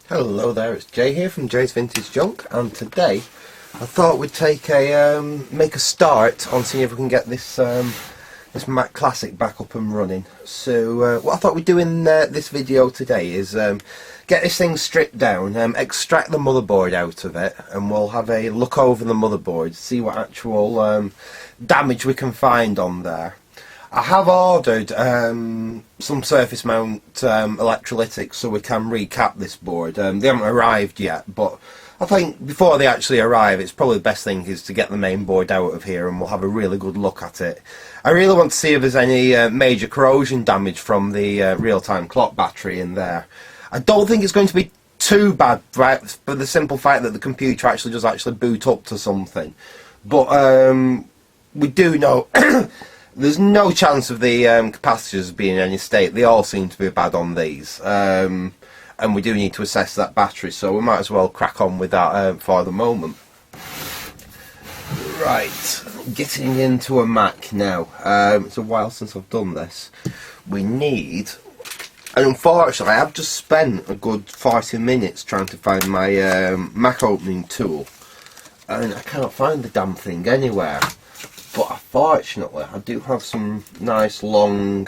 Hello there, it's Jay here from Jay's Vintage Junk, and today I thought we'd take a make a start on seeing if we can get this this Mac Classic back up and running. So what I thought we'd do in this video today is get this thing stripped down, extract the motherboard out of it, and we'll have a look over the motherboard, see what actual damage we can find on there. I have ordered some surface mount electrolytics so we can recap this board. They haven't arrived yet, but I think before they actually arrive, it's probably the best thing is to get the main board out of here and we'll have a really good look at it. I really want to see if there's any major corrosion damage from the real-time clock battery in there. I don't think it's going to be too bad, right, for the simple fact that the computer actually does boot up to something. But we do know there's no chance of the capacitors being in any state. They all seem to be bad on these. And we do need to assess that battery, so we might as well crack on with that for the moment. Right, getting into a Mac now. It's a while since I've done this. We need, and unfortunately I have just spent a good 40 minutes trying to find my Mac opening tool, and I cannot find the damn thing anywhere. But fortunately I do have some nice long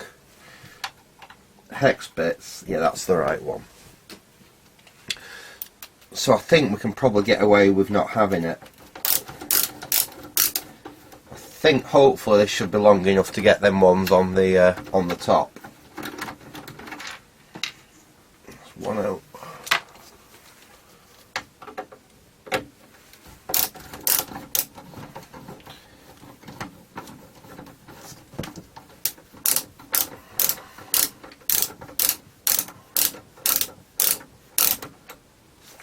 hex bits. Yeah, that's the right one. So I think we can probably get away with not having it. I think hopefully this should be long enough to get them ones on the top. There's one out.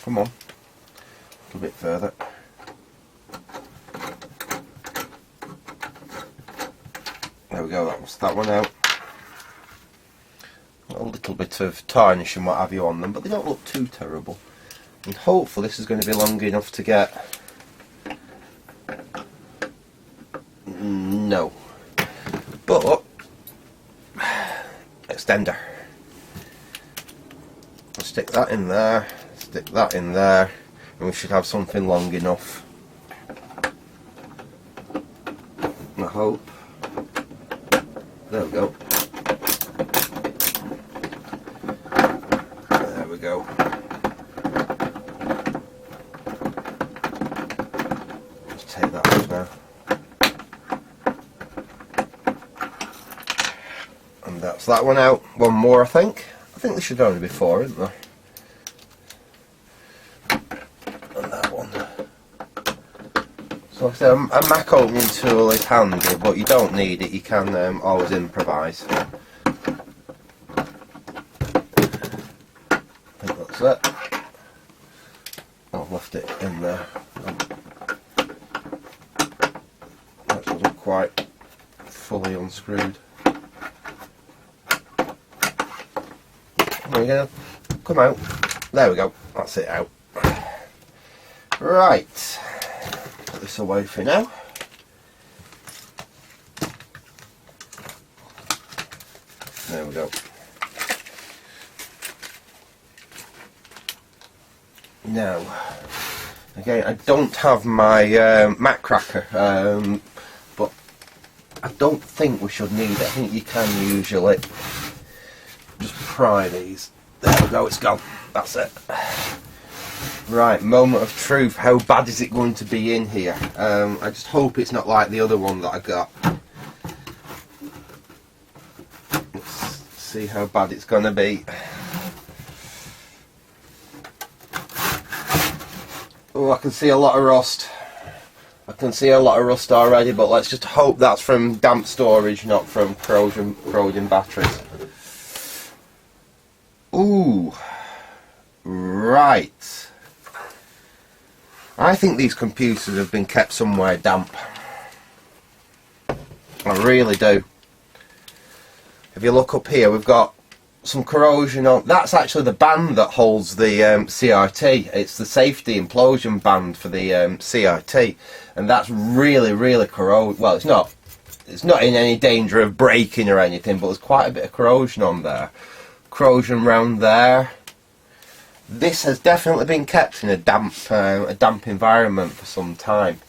Come on, a little bit further. There we go, that's that one out. A little bit of tarnish and what have you on them, but they don't look too terrible. And hopefully this is going to be long enough to get... No. But... extender. I'll stick that in there. Stick that in there, and we should have something long enough. I hope. There we go. There we go. Let's take that off now. And that's that one out. One more, I think. I think there should only be 4, isn't there? So like I said, a Mac opening tool is handy, but you don't need it, you can always improvise. I think that's it. I've left it in there. That wasn't quite fully unscrewed. There we go. Come out. There we go. That's it out. Right. Put this away for now. There we go. Now, again, I don't have my Mac cracker, but I don't think we should need it. I think you can usually just pry these. There we go, it's gone. That's it. Right, moment of truth. How bad is it going to be in here? I just hope it's not like the other one that I got. Let's see how bad it's going to be. Oh, I can see a lot of rust. I can see a lot of rust already, but let's just hope that's from damp storage, not from corroding batteries. Ooh. Right. I think these computers have been kept somewhere damp. I really do. If you look up here, we've got some corrosion on. That's actually the band that holds the CRT. It's the safety implosion band for the CRT, and that's really corroded. Well, it's not in any danger of breaking or anything, but there's quite a bit of corrosion on there. Corrosion around there. This has definitely been kept in a damp environment for some time.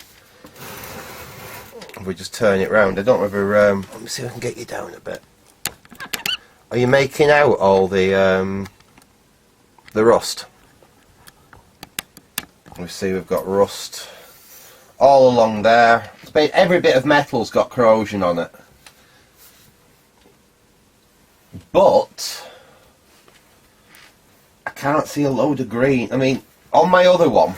If we just turn it round, I don't know whether, let me see if I can get you down a bit. Are you making out all the rust? We see we've got rust all along there. Every bit of metal's got corrosion on it. But I can't see a load of green. I mean, on my other one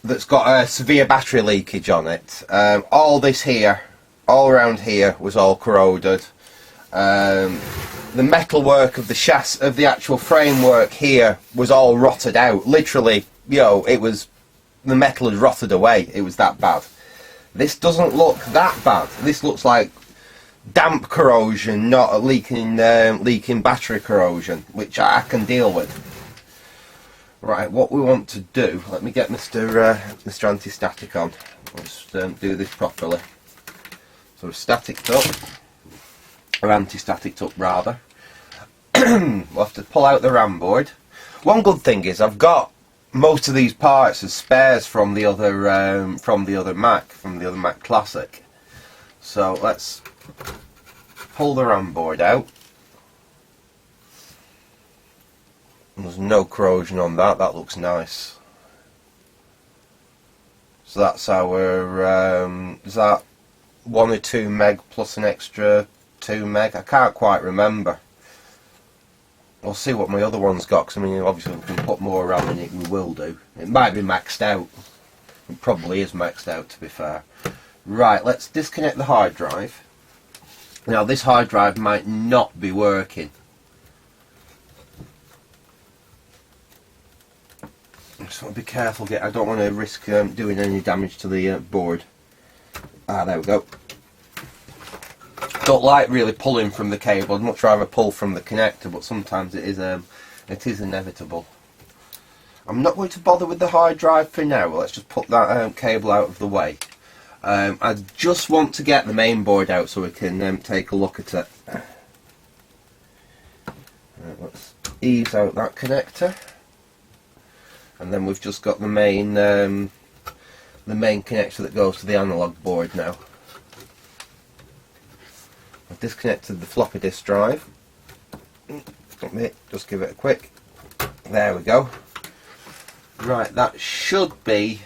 that's got a severe battery leakage on it, all this here, all around here was all corroded. The metalwork of the chassis, of the actual framework here, was all rotted out. Literally, you know, it was, the metal had rotted away. It was that bad. This doesn't look that bad. This looks like damp corrosion, not a leaking battery corrosion, which I can deal with. Right, what we want to do, let me get Mr. Anti-Static on. Let's do this properly. So we've staticed up, or anti-staticed up rather. We'll have to pull out the RAM board. One good thing is I've got most of these parts as spares from the other Mac Classic. So let's pull the RAM board out. There's no corrosion on that. That looks nice. So that's our is that 1 or 2 meg plus an extra 2 meg? I can't quite remember. We'll see what my other one's got, because I mean, obviously we can put more RAM in it, we will do. It might be maxed out. It probably is maxed out, to be fair. Right, let's disconnect the hard drive. Now this hard drive might not be working. I just want to be careful, I don't want to risk doing any damage to the board. Ah, there we go. Don't like really pulling from the cable. I'd much rather pull from the connector, but sometimes it is inevitable. I'm not going to bother with the hard drive for now. Let's just put that cable out of the way. I just want to get the main board out so we can take a look at it. Right, let's ease out that connector, and then we've just got the main connector that goes to the analog board now. I've disconnected the floppy disk drive. Just give it a quick. There we go. Right, that should be,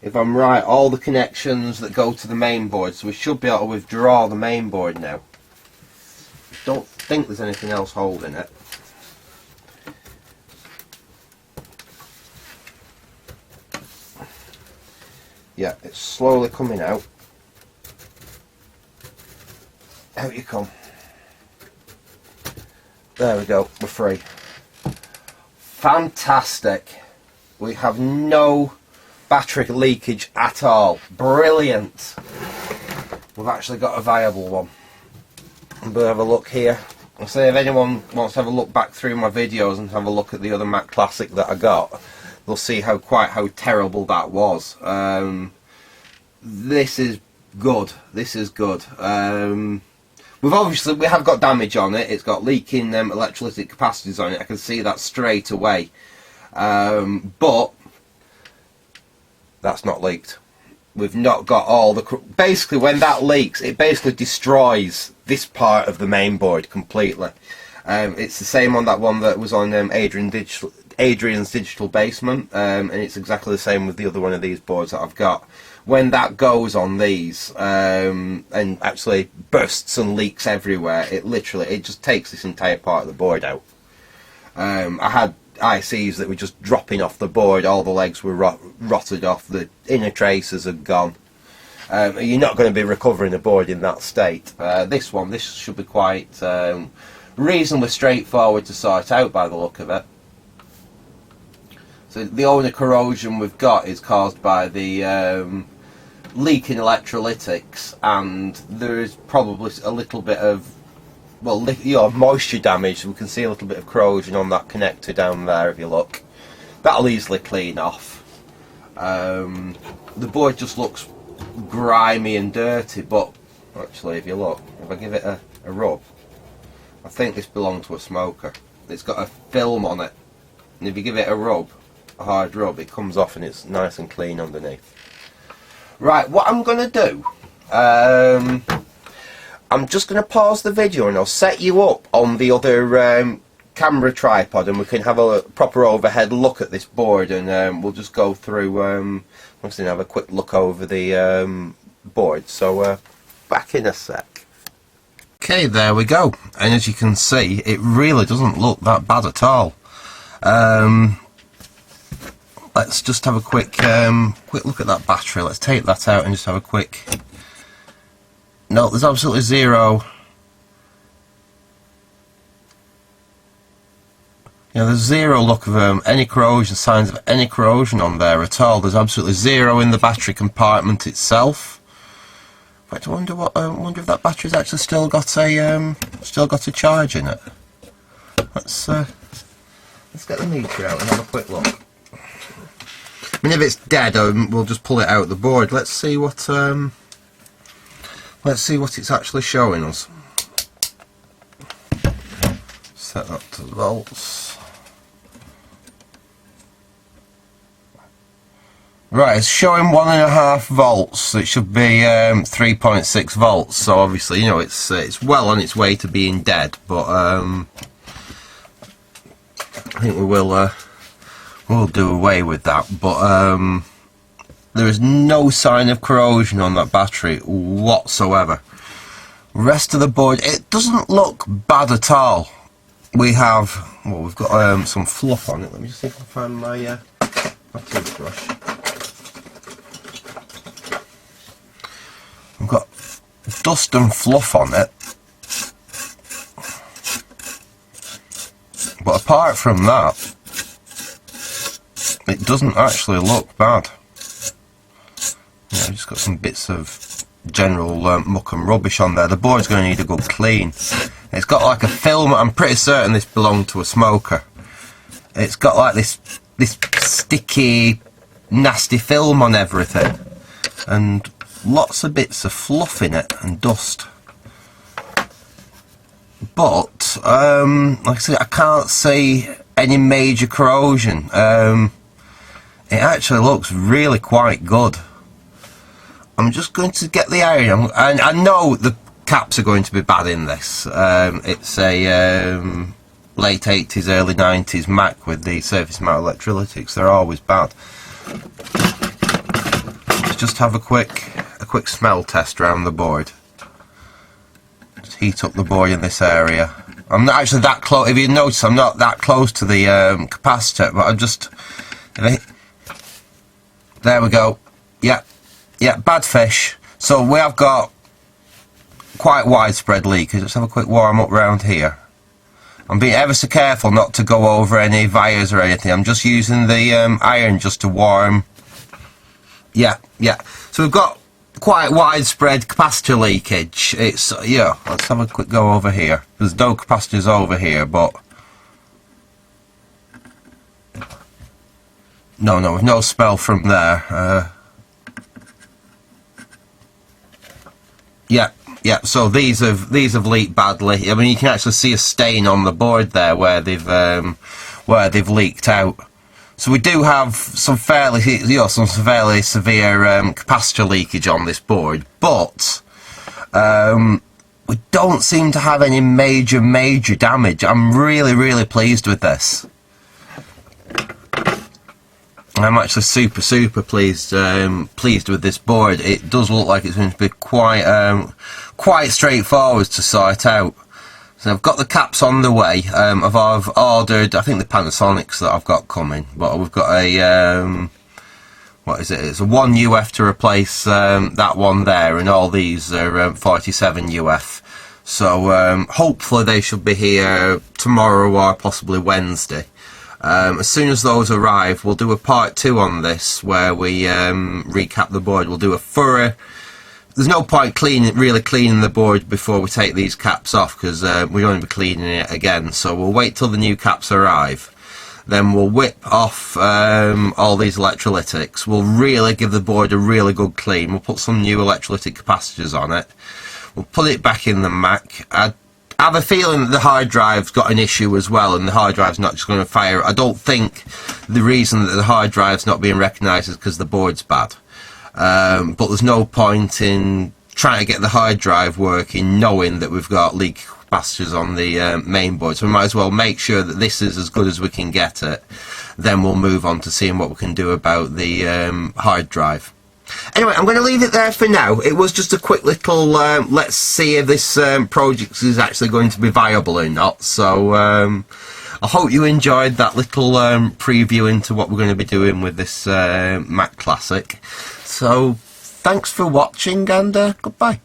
if I'm right, all the connections that go to the main board. So we should be able to withdraw the main board now. Don't think there's anything else holding it. Yeah, it's slowly coming out. Out you come. There we go, we're free. Fantastic. We have no battery leakage at all. Brilliant. We've actually got a viable one. We'll have a look here. I'll say if anyone wants to have a look back through my videos and have a look at the other Mac Classic that I got, they'll see how terrible that was. This is good. This is good. We have got damage on it. It's got leaking electrolytic capacitors on it. I can see that straight away. But that's not leaked. We've not got all the... Basically, when that leaks, it basically destroys this part of the main board completely. It's the same on that one that was on Adrian's Digital Basement, and it's exactly the same with the other one of these boards that I've got. When that goes on these and actually bursts and leaks everywhere, it just takes this entire part of the board out. I had ICs that were just dropping off the board, all the legs were rotted off, the inner traces had gone. You're not going to be recovering a board in that state. This should be quite reasonably straightforward to sort out by the look of it. So the only corrosion we've got is caused by the leaking electrolytics, and there is probably a little bit of, well, moisture damage. We can see a little bit of corrosion on that connector down there if you look. That'll easily clean off. The board just looks grimy and dirty, but actually if you look, if I give it a rub, I think this belonged to a smoker. it's got a film on it, and if you give it a rub, a hard rub, it comes off and it's nice and clean underneath. Right, what I'm going to do, I'm just going to pause the video and I'll set you up on the other camera tripod, and we can have a proper overhead look at this board, and we'll just go through, obviously have a quick look over the board. So back in a sec. Okay, there we go, and as you can see, it really doesn't look that bad at all. Let's just have a quick look at that battery. Let's take that out and just have a quick... No, there's absolutely zero. Yeah, there's zero look of any corrosion, signs of any corrosion on there at all. There's absolutely zero in the battery compartment itself. In fact, I wonder if that battery's actually still got a charge in it. Let's get the meter out and have a quick look. I mean, if it's dead, we'll just pull it out of the board. Let's see what it's actually showing us. Set that to volts. Right, it's showing 1.5 volts. It should be 3.6 volts. So obviously, you know, it's well on its way to being dead. But I think we'll do away with that. But there is no sign of corrosion on that battery whatsoever. Rest of the board, it doesn't look bad at all. We've got some fluff on it. Let me just see if I can find my toothbrush. We've got dust and fluff on it, but apart from that, it doesn't actually look bad. Yeah, I've just got some bits of general muck and rubbish on there. The board's going to need a good clean. It's got like a film. I'm pretty certain this belonged to a smoker. It's got like this sticky, nasty film on everything, and lots of bits of fluff in it and dust. But like I said, I can't see any major corrosion. It actually looks really quite good. I'm just going to get the iron, and I know the caps are going to be bad in this. It's a late 80s, early 90s Mac with the surface mount electrolytics. They're always bad. Let's just have a quick smell test around the board. Just heat up the board in this area. I'm not actually that close. If you notice, I'm not that close to the capacitor, but I'm just... There we go. Yeah, bad fish. So we have got quite widespread leakage. Let's have a quick warm up round here. I'm being ever so careful not to go over any wires or anything. I'm just using the iron just to warm. Yeah. So we've got quite widespread capacitor leakage. It's yeah. Let's have a quick go over here. There's no capacitors over here, but no, with no smell from there. Yeah. So these have leaked badly. I mean, you can actually see a stain on the board there where they've leaked out. So we do have some fairly severe capacitor leakage on this board, but we don't seem to have any major damage. I'm really pleased with this. I'm actually super pleased with this board. It does look like it's going to be quite straightforward to sort out. So I've got the caps on the way. I've ordered, I think, the Panasonics that I've got coming, but we've got a what is it? It's a 1 UF to replace that one there, and all these are 47 UF. So hopefully they should be here tomorrow or possibly Wednesday. As soon as those arrive, we'll do a part 2 on this where we recap the board. We'll do a thorough... There's no point really cleaning the board before we take these caps off, because we're going to be cleaning it again. So we'll wait till the new caps arrive. Then we'll whip off all these electrolytics. We'll really give the board a really good clean. We'll put some new electrolytic capacitors on it. We'll put it back in the Mac. I I have a feeling that the hard drive's got an issue as well, and the hard drive's not just going to fire. I don't think the reason that the hard drive's not being recognised is because the board's bad. But there's no point in trying to get the hard drive working knowing that we've got leak capacitors on the main board, so we might as well make sure that this is as good as we can get it. Then we'll move on to seeing what we can do about the hard drive. Anyway, I'm going to leave it there for now. It was just a quick little let's see if this project is actually going to be viable or not. So I hope you enjoyed that little preview into what we're going to be doing with this Mac Classic. So thanks for watching, and goodbye.